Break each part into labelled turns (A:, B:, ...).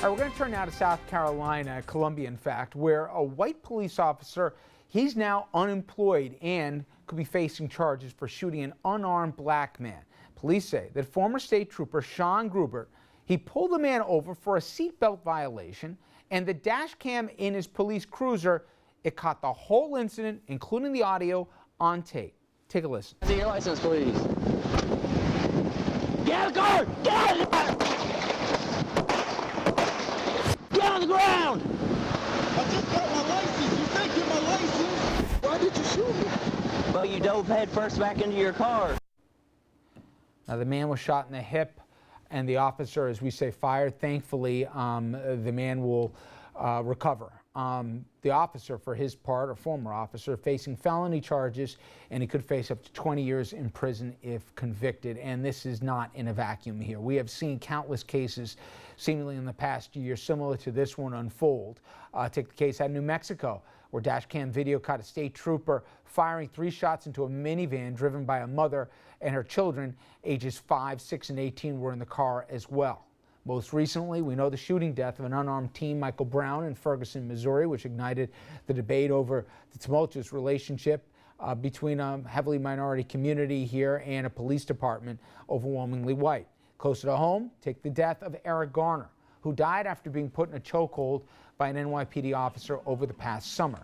A: All right, we're going to turn now to South Carolina, Columbia, in fact, where a white police officer, he's now unemployed and could be facing charges for shooting an unarmed black man. Police say that former state trooper Sean Gruber, he pulled the man over for a seatbelt violation, and the dash cam in his police cruiser, it caught the whole incident, including the audio, on tape. Take a listen.
B: See your license, please. Get out of the car! Get out of the car! Get on the ground!
C: I just got my license. You think you're my license? Why did you shoot me?
B: Well, you dove head first back into your car.
A: Now, the man was shot in the hip, and the officer, as we say, fired. Thankfully, the man will recover. The officer, for his part, a former officer, facing felony charges, and he could face up to 20 years in prison if convicted. And this is not in a vacuum here. We have seen countless cases, seemingly in the past year, similar to this one unfold. Take the case out of New Mexico, where dash cam video caught a state trooper firing 3 shots into a minivan driven by a mother, and her children, ages 5, 6, and 18, were in the car as well. Most recently, we know the shooting death of an unarmed teen, Michael Brown, in Ferguson, Missouri, which ignited the debate over the tumultuous relationship between a heavily minority community here and a police department overwhelmingly white. Closer to home, take the death of Eric Garner, who died after being put in a chokehold by an NYPD officer over the past summer.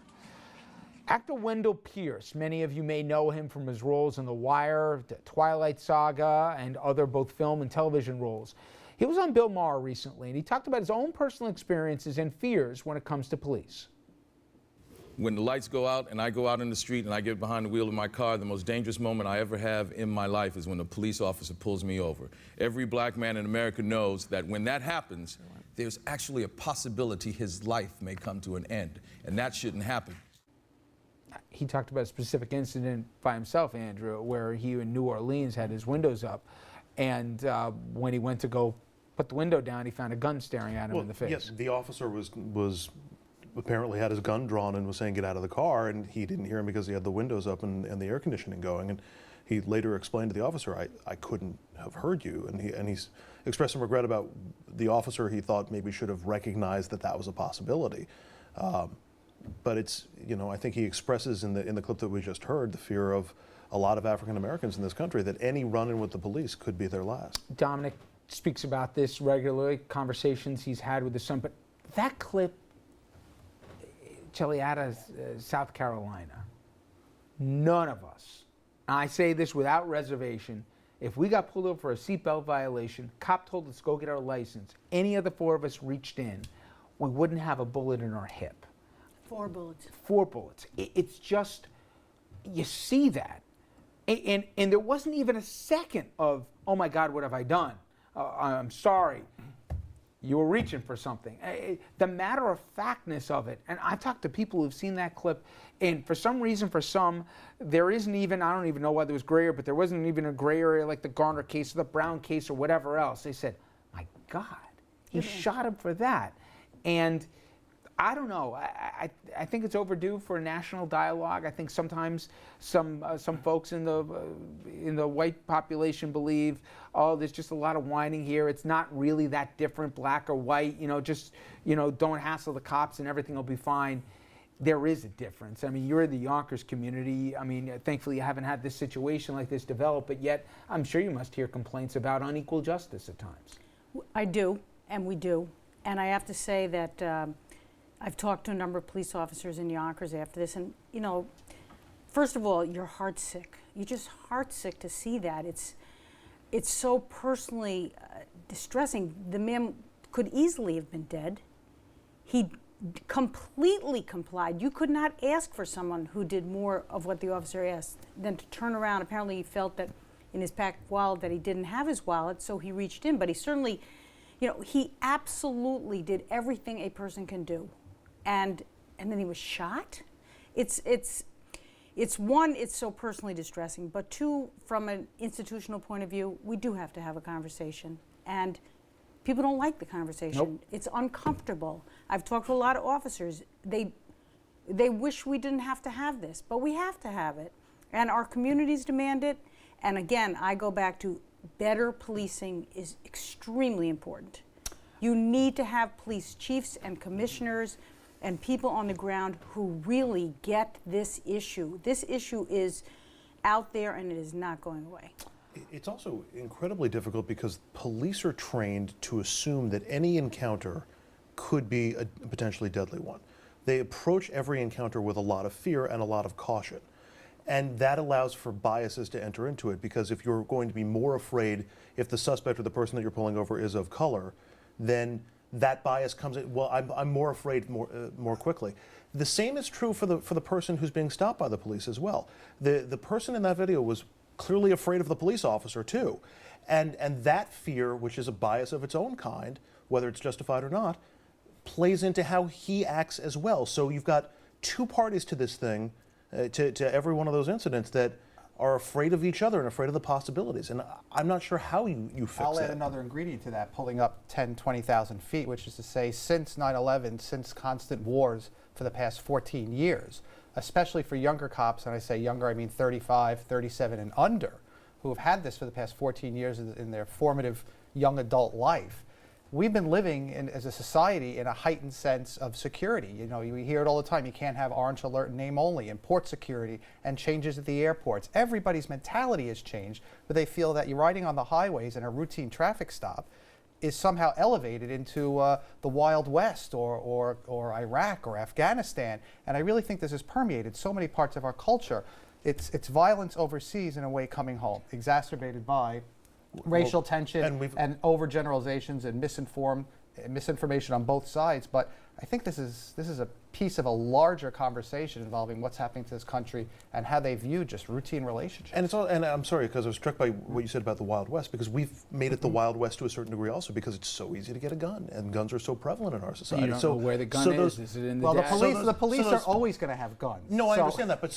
A: Actor Wendell Pierce, many of you may know him from his roles in The Wire, The Twilight Saga, and other both film and television roles. He was on Bill Maher recently, and he talked about his own personal experiences and fears when it comes to police.
D: When the lights go out and I go out in the street and I get behind the wheel of my car, the most dangerous moment I ever have in my life is when a police officer pulls me over. Every black man in America knows that when that happens, there's actually a possibility his life may come to an end, and that shouldn't happen.
A: He talked about a specific incident by himself, Andrew, where he in New Orleans had his windows up, and when he went to go put the window down, he found a gun staring at him in the face.
E: Yes, the officer was apparently had his gun drawn and was saying get out of the car, and he didn't hear him because he had the windows up and the air conditioning going. And he later explained to the officer, I couldn't have heard you. And he's expressed some regret about the officer. He thought maybe should have recognized that was a possibility. But it's, you know, I think he expresses in the clip that we just heard the fear of a lot of African Americans in this country that any run-in with the police could be their last.
A: Dominic speaks about this regularly, conversations he's had with his son, but that clip, Shelly, out of South Carolina, none of us, and I say this without reservation, if we got pulled over for a seatbelt violation, cop told us to go get our license, any of the 4 of us reached in, we wouldn't have a bullet in our hip.
F: 4 bullets.
A: 4 bullets. It's just, you see that. And there wasn't even a second of, oh my God, what have I done? I'm sorry. You were reaching for something. The matter-of-factness of it, and I've talked to people who've seen that clip, and for some reason, for some, there isn't even, I don't even know whether it was gray area, but there wasn't even a gray area like the Garner case or the Brown case or whatever else. They said, my God, he shot him for that. And I don't know. I think it's overdue for a national dialogue. I think sometimes some folks in the white population believe, oh, there's just a lot of whining here. It's not really that different, black or white. Just don't hassle the cops and everything will be fine. There is a difference. I mean, you're in the Yonkers community. I mean, thankfully you haven't had this situation like this develop, but yet I'm sure you must hear complaints about unequal justice at times.
F: I do, and we do. And I have to say that I've talked to a number of police officers in Yonkers after this, and first of all, you're heartsick. You're just heartsick to see that. It's so personally distressing. The man could easily have been dead. He completely complied. You could not ask for someone who did more of what the officer asked than to turn around. Apparently, he felt that in his packed wallet that he didn't have his wallet, so he reached in. But he certainly, he absolutely did everything a person can do. And then he was shot. It's one, it's so personally distressing, but 2, from an institutional point of view, we do have to have a conversation, and people don't like the conversation.
A: Nope.
F: It's uncomfortable. I've talked to a lot of officers. They wish we didn't have to have this, but we have to have it, and our communities demand it. And again, I go back to better policing is extremely important. You need to have police chiefs and commissioners and people on the ground who really get this issue. This issue is out there and it is not going away.
E: It's also incredibly difficult because police are trained to assume that any encounter could be a potentially deadly one. They approach every encounter with a lot of fear and a lot of caution. And that allows for biases to enter into it, because if you're going to be more afraid if the suspect or the person that you're pulling over is of color, then that bias comes in. Well, I'm more afraid more quickly. The same is true for the person who's being stopped by the police as well. The person in that video was clearly afraid of the police officer too, and that fear, which is a bias of its own kind, whether it's justified or not, plays into how he acts as well. So you've got two parties to this thing, to every one of those incidents, that are afraid of each other and afraid of the possibilities. And I'm not sure how you fix that.
G: I'll add another ingredient to that, pulling up 10, 20,000 feet, which is to say since 9/11, since constant wars for the past 14 years, especially for younger cops, and I say younger, I mean 35, 37 and under, who have had this for the past 14 years in their formative young adult life. We've been living as a society in a heightened sense of security. You know, you hear it all the time. You can't have orange alert and name only, and port security, and changes at the airports. Everybody's mentality has changed, but they feel that you're riding on the highways and a routine traffic stop is somehow elevated into the Wild West or Iraq or Afghanistan. And I really think this has permeated so many parts of our culture. It's violence overseas in a way coming home, exacerbated by racial tension and overgeneralizations and misinformation on both sides. But I think this is a piece of a larger conversation involving what's happening to this country and how they view just routine relationships.
E: And and I'm sorry, because I was struck by what you said about the Wild West, because we've made it the Wild West to a certain degree also, because it's so easy to get a gun, and guns are so prevalent in our society.
A: You don't know where the gun is. Is it in the
G: well, the
A: dash?
G: police are always going to have guns.
E: No, I understand that, but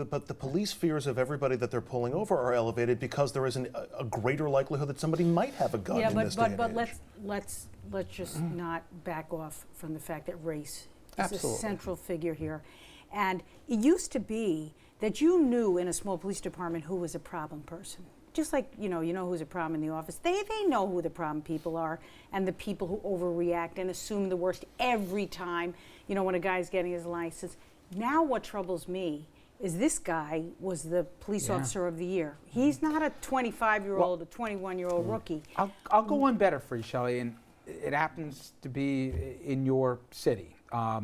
E: but the police fears of everybody that they're pulling over are elevated because there is a greater likelihood that somebody might have a gun in this day and age.
F: Let's just not back off from the fact that race is
G: Absolutely.
F: a central figure here. And it used to be that you knew in a small police department who was a problem person. Just like, you know who's a problem in the office. They know who the problem people are, and the people who overreact and assume the worst every time, when a guy's getting his license. Now what troubles me is this guy was the police officer of the year. He's not a 25-year-old, a 21-year-old rookie.
A: I'll go one better for you, Shelly, and it happens to be in your city. I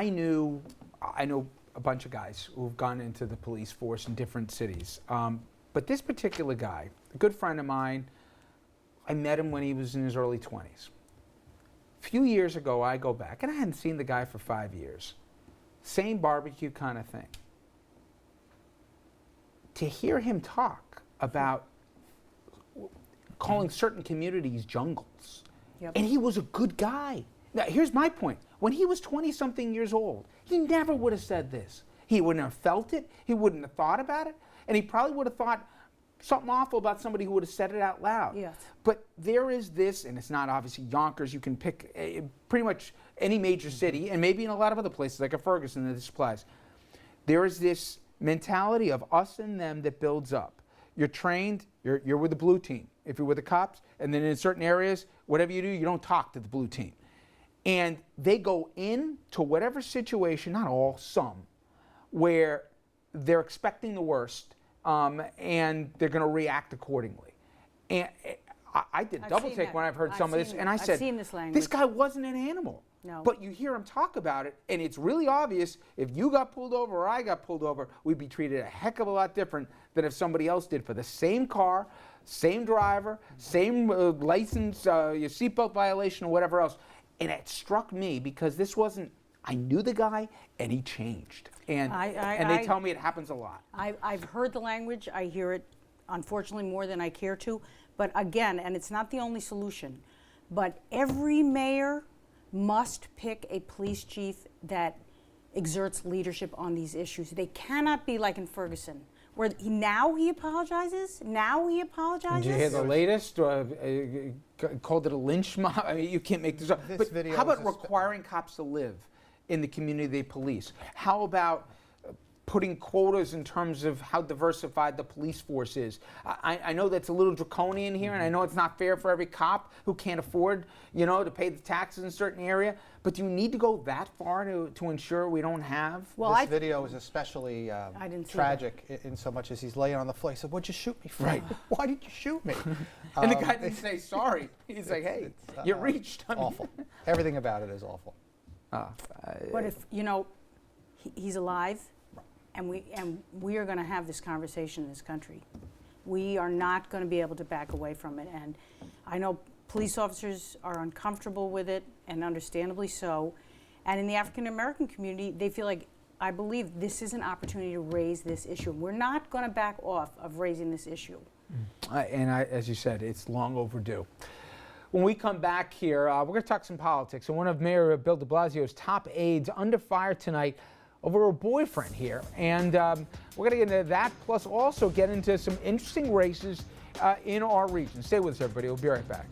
A: know a bunch of guys who've gone into the police force in different cities. But this particular guy, a good friend of mine, I met him when he was in his early 20s. A few years ago, I go back, and I hadn't seen the guy for 5 years. Same barbecue kind of thing. To hear him talk about calling certain communities jungles, and he was a good guy. Now, here's my point. When he was 20-something years old, he never would have said this. He wouldn't have felt it. He wouldn't have thought about it. And he probably would have thought something awful about somebody who would have said it out loud.
F: Yes.
A: But there is this, and it's not obviously Yonkers. You can pick pretty much any major city, and maybe in a lot of other places, like a Ferguson, that this applies. There is this mentality of us and them that builds up. You're trained, you're with the blue team. If you're with the cops, and then in certain areas, whatever you do, you don't talk to the blue team. And they go into whatever situation, not all, some, where they're expecting the worst, and they're going to react accordingly. And I did double take when I've heard some of this, and I said, this guy wasn't an animal.
F: No.
A: But you hear him talk about it, and it's really obvious if you got pulled over or I got pulled over, we'd be treated a heck of a lot different than if somebody else did for the same car, same driver, same license, your seatbelt violation or whatever else. And it struck me because this wasn't, I knew the guy and he changed. And they tell me it happens a lot.
F: I've heard the language. I hear it, unfortunately, more than I care to. But again, and it's not the only solution, but every mayor must pick a police chief that exerts leadership on these issues. They cannot be like in Ferguson, where now he apologizes.
A: Did you hear the latest? Called it a lynch mob. I mean, you can't make this up. But how about requiring cops to live in the community they police? How about putting quotas in terms of how diversified the police force is. I know that's a little draconian here, and I know it's not fair for every cop who can't afford, to pay the taxes in a certain area, but do you need to go that far to ensure we don't have?
F: Well,
G: This video is especially
F: didn't see
G: tragic in so much as he's laying on the floor. He said, "What'd you shoot me for?
A: Right.
G: Why did you shoot me?"
A: And the guy didn't say sorry. He's like, hey, you reached. I mean,
G: Awful. Everything about it is awful.
F: But if he's alive, and we are going to have this conversation in this country. We are not going to be able to back away from it. And I know police officers are uncomfortable with it, and understandably so. And in the African American community, they feel like, I believe this is an opportunity to raise this issue. We're not going to back off of raising this issue.
A: As you said, it's long overdue. When we come back here, we're going to talk some politics. And one of Mayor Bill de Blasio's top aides under fire tonight over her boyfriend here. And we're going to get into that, plus also get into some interesting races in our region. Stay with us, everybody. We'll be right back.